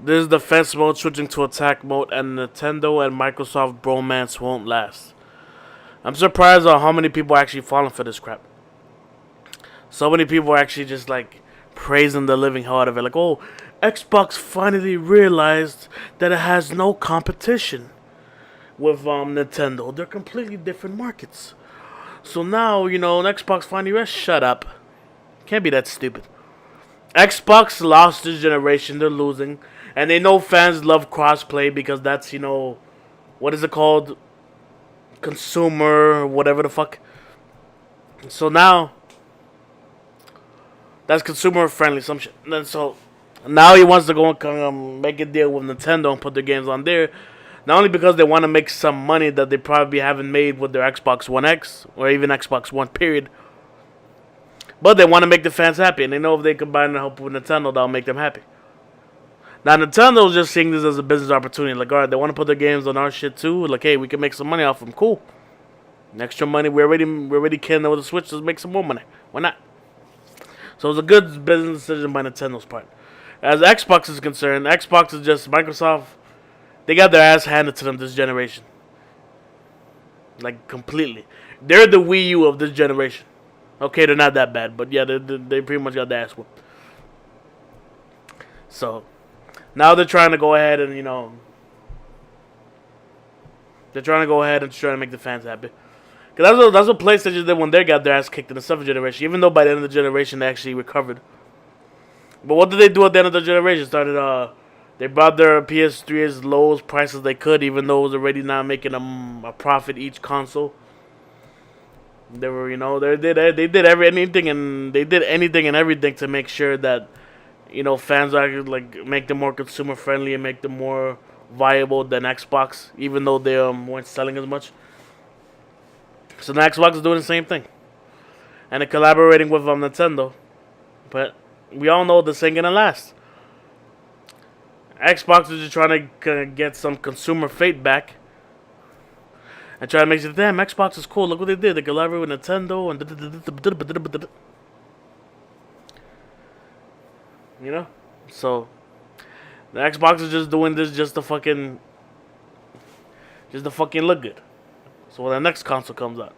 This is defense mode switching to attack mode, and Nintendo and Microsoft bromance won't last. I'm surprised on how many people are actually falling for this crap. So many people are actually just like praising the living hell out of it. Like, oh, Xbox finally realized that it has no competition with Nintendo. They're completely different markets. So now, Xbox finally realized, shut up. Can't be that stupid. Xbox lost this generation. They're losing. And they know fans love crossplay because that's, what is it called? Consumer, whatever the fuck. So now, that's consumer friendly, some shit. And then so now he wants to go and make a deal with Nintendo and put their games on there. Not only because they want to make some money that they probably haven't made with their Xbox One X or even Xbox One period, but they want to make the fans happy, and they know if they combine and help with Nintendo, that'll make them happy. Now Nintendo's just seeing this as a business opportunity. Like, alright, they want to put their games on our shit too. Like, hey, we can make some money off them. Cool. Extra money. We're already killing them with the Switch. Let's make some more money. Why not? So it was a good business decision by Nintendo's part. As Xbox is concerned, Xbox is just Microsoft. They got their ass handed to them this generation. Like, completely. They're the Wii U of this generation. Okay, they're not that bad, but yeah, they pretty much got their ass whooped. So, now they're trying to go ahead and, they're trying to go ahead and try to make the fans happy. Because that's what PlayStation did when they got their ass kicked in the 7th generation, even though by the end of the generation they actually recovered. But what did they do at the end of the generation? They brought their PS3 as low as price as they could, even though it was already not making a profit each console. They were, they did anything and everything to make sure that, fans are like make them more consumer friendly and make them more viable than Xbox, even though they weren't selling as much. So now Xbox is doing the same thing, and they're collaborating with Nintendo, but we all know this ain't gonna last. Xbox is just trying to get some consumer fate back. And try to make it, damn, Xbox is cool. Look what they did. They collaborated with Nintendo and So the Xbox is just doing this just to fucking look good. So when the next console comes out,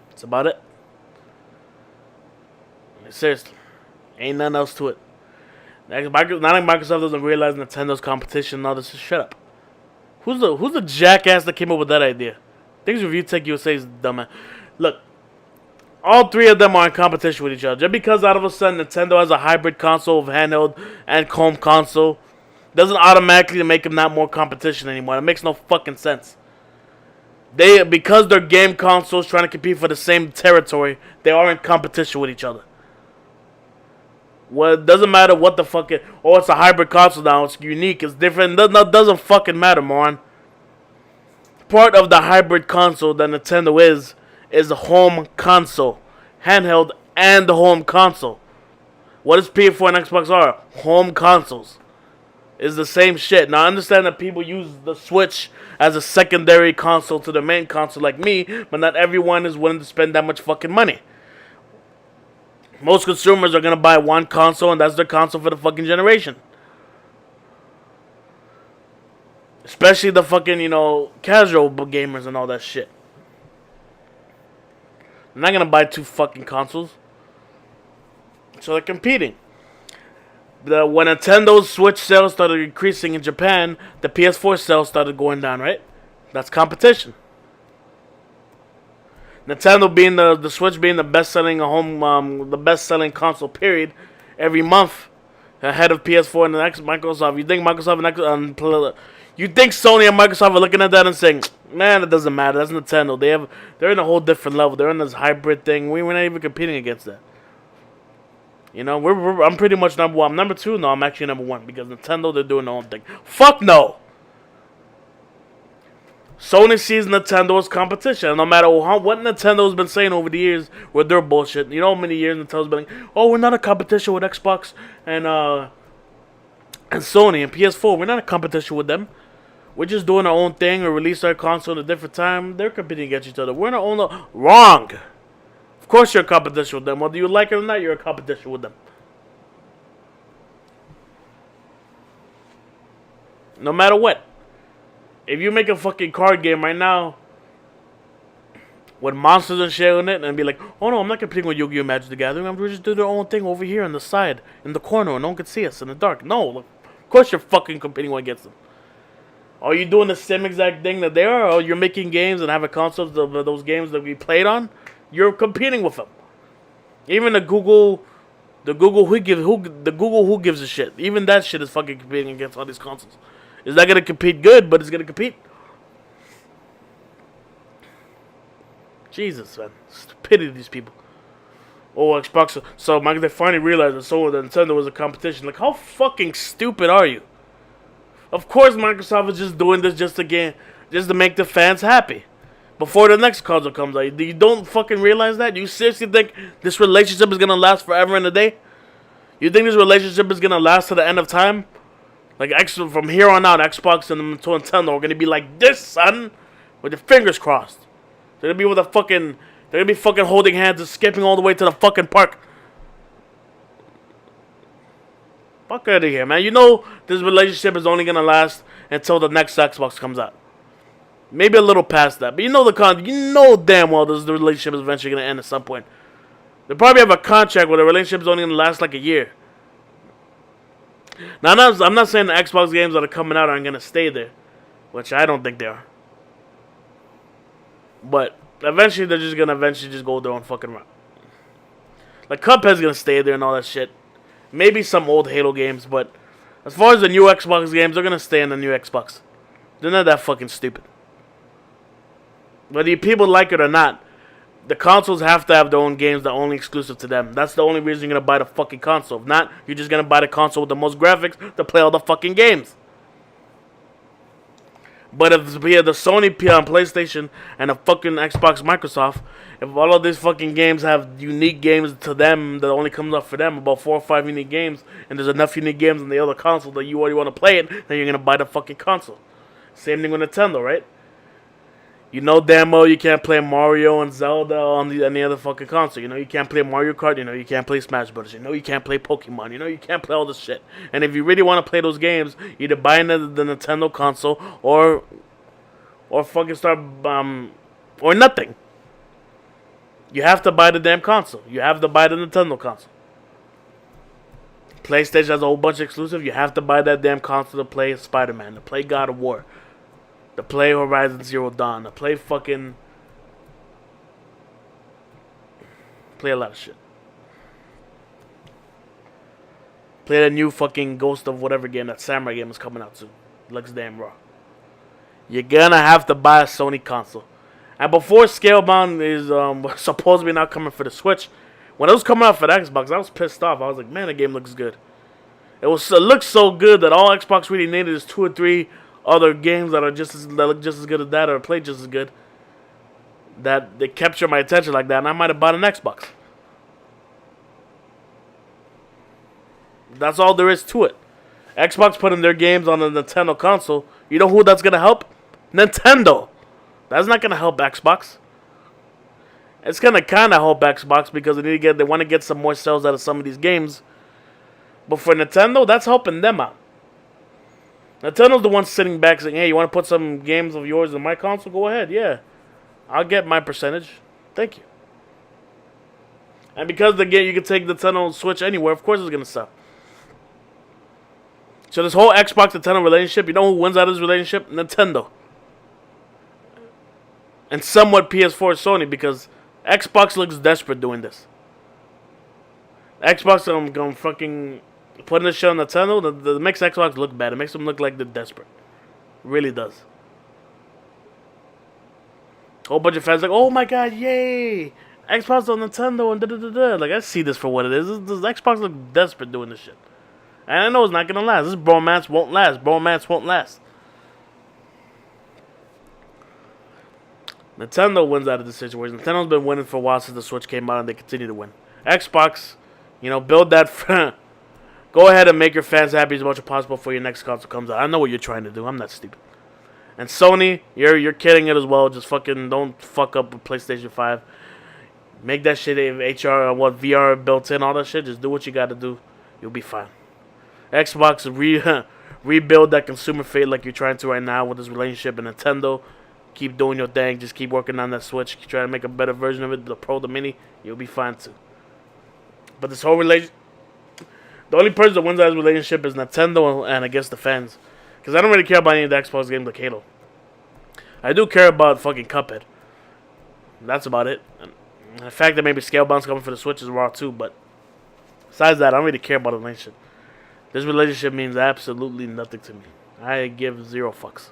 that's about it. Seriously, ain't nothing else to it. Not like Microsoft doesn't realize Nintendo's competition. No, this is shut up. Who's the jackass that came up with that idea? Things Review Tech USA is dumb. Look, all three of them are in competition with each other. Just because out of a sudden Nintendo has a hybrid console of handheld and home console doesn't automatically make them not more competition anymore. It makes no fucking sense. Because their game consoles trying to compete for the same territory, they are in competition with each other. Well, it doesn't matter what the fuck it. Oh, it's a hybrid console now. It's unique. It's different. Doesn't fucking matter, man. Part of the hybrid console that Nintendo is the home console, handheld, and the home console. What does PS4 and Xbox are? Home consoles. It's the same shit. Now, I understand that people use the Switch as a secondary console to the main console like me, but not everyone is willing to spend that much fucking money. Most consumers are going to buy one console, and that's their console for the fucking generation. Especially the fucking, casual gamers and all that shit. They're not going to buy two fucking consoles. So they're competing. When Nintendo's Switch sales started increasing in Japan, the PS4 sales started going down, right? That's competition. Nintendo being the Switch being the best-selling the best-selling console period every month, ahead of PS4 and the next Microsoft. You think Sony and Microsoft are looking at that and saying, man, it doesn't matter. That's Nintendo. They're in a whole different level. They're in this hybrid thing. We're not even competing against that. I'm pretty much number one. I'm number two. No, I'm actually number one because Nintendo, they're doing their own thing. Fuck no. Sony sees Nintendo as competition. No matter what Nintendo's been saying over the years with their bullshit. You know how many years Nintendo's been like, oh, we're not a competition with Xbox and Sony and PS4. We're not a competition with them. We're just doing our own thing or release our console at a different time. They're competing against each other. We're not only wrong. Of course you're a competition with them. Whether you like it or not, you're a competition with them. No matter what. If you make a fucking card game right now with monsters and shit in it and be like, oh no, I'm not competing with Yu-Gi-Oh! Magic the Gathering. I'm just doing their own thing over here on the side, in the corner, and no one can see us in the dark. No, look, of course you're fucking competing against them. Are you doing the same exact thing that they are, or you're making games and having consoles of those games that we played on? You're competing with them. Even the Google who gives a shit. Even that shit is fucking competing against all these consoles. Is that gonna compete good? But it's gonna compete. Jesus, man, stupidity of these people. Oh, Xbox. So they finally realized that Nintendo was a competition. Like, how fucking stupid are you? Of course, Microsoft is just doing this just to make the fans happy. Before the next console comes out, you don't fucking realize that? You seriously think this relationship is gonna last forever and a day? You think this relationship is gonna last to the end of time? Like, from here on out, Xbox and Nintendo are gonna be like this, son, with your fingers crossed. They're gonna be fucking holding hands and skipping all the way to the fucking park. Fuck out of here, man. You know this relationship is only gonna last until the next Xbox comes out. Maybe a little past that, but you know damn well the relationship is eventually gonna end at some point. They probably have a contract where the relationship is only gonna last like a year. Now, I'm not saying the Xbox games that are coming out aren't gonna stay there, which I don't think they are. But eventually, they're just gonna go their own fucking route. Like, Cuphead's gonna stay there and all that shit. Maybe some old Halo games, but as far as the new Xbox games, they're gonna stay in the new Xbox. They're not that fucking stupid. Whether you people like it or not, the consoles have to have their own games that are only exclusive to them. That's the only reason you're gonna buy the fucking console. If not, you're just gonna buy the console with the most graphics to play all the fucking games. But if the Sony PlayStation and the fucking Xbox Microsoft, if all of these fucking games have unique games to them that only comes up for them, about 4 or 5 unique games, and there's enough unique games on the other console that you already want to play it, then you're gonna buy the fucking console. Same thing with Nintendo, right? You know damn well you can't play Mario and Zelda on any other fucking console. You know you can't play Mario Kart. You know you can't play Smash Bros. You know you can't play Pokemon. You know you can't play all this shit. And if you really want to play those games, either buy the Nintendo console or fucking start or nothing. You have to buy the damn console. You have to buy the Nintendo console. PlayStation has a whole bunch of exclusive. You have to buy that damn console to play Spider-Man, to play God of War, to play Horizon Zero Dawn, to play fucking... play a lot of shit. Play that new fucking Ghost of whatever game, that Samurai game is coming out soon. Looks damn raw. You're gonna have to buy a Sony console. And before Scalebound is supposedly not coming for the Switch, when it was coming out for the Xbox, I was pissed off. I was like, man, the game looks good. It looks so good that all Xbox really needed is 2 or 3 other games that look just as good as that or play just as good. That they capture my attention like that, and I might have bought an Xbox. That's all there is to it. Xbox putting their games on the Nintendo console. You know who that's gonna help? Nintendo. That's not gonna help Xbox. It's gonna kind of help Xbox because they want to get some more sales out of some of these games. But for Nintendo, that's helping them out. Nintendo's the one sitting back saying, "Hey, you want to put some games of yours in my console? Go ahead, yeah, I'll get my percentage. Thank you." And because the game you can take Nintendo Switch anywhere, of course it's gonna sell. So this whole Xbox Nintendo relationship, you know who wins out of this relationship? Nintendo. And somewhat PS4 Sony, because Xbox looks desperate doing this. Xbox gonna fucking putting this shit on Nintendo, that makes Xbox look bad. It makes them look like they're desperate. It really does. A whole bunch of fans like, oh my god, yay! Xbox on Nintendo and da-da-da-da. Like, I see this for what it is. This Xbox look desperate doing this shit. And I know it's not gonna last. This bromance won't last. Bromance won't last. Nintendo wins out of this situation. Nintendo's been winning for a while since the Switch came out, and they continue to win. Xbox, build that. Go ahead and make your fans happy as much as possible before your next console comes out. I know what you're trying to do. I'm not stupid. And Sony, you're kidding it as well. Just fucking don't fuck up with PlayStation 5. Make that shit VR built in, all that shit. Just do what you gotta do. You'll be fine. Xbox, rebuild that consumer fate like you're trying to right now with this relationship and Nintendo. Keep doing your thing. Just keep working on that Switch. Keep trying to make a better version of it. The Pro, the Mini, you'll be fine too. But this whole relation, the only person that wins that relationship is Nintendo and I guess the fans. Because I don't really care about any of the Xbox games like Halo. I do care about fucking Cuphead. That's about it. And the fact that maybe Scalebound's coming for the Switch is raw too, but besides that, I don't really care about the relationship. This relationship means absolutely nothing to me. I give zero fucks.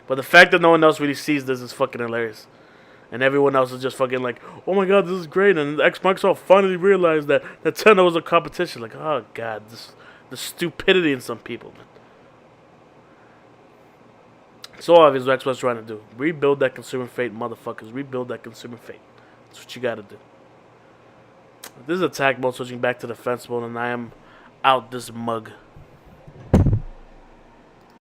But the fact that no one else really sees this is fucking hilarious. And everyone else is just fucking like, oh my god, this is great. And Microsoft finally realized that Nintendo was a competition. Like, oh god, the stupidity in some people, man. So obvious what Xbox trying to do. Rebuild that consumer fate, motherfuckers. Rebuild that consumer fate. That's what you gotta do. This is attack mode, switching back to defense mode, and I am out this mug.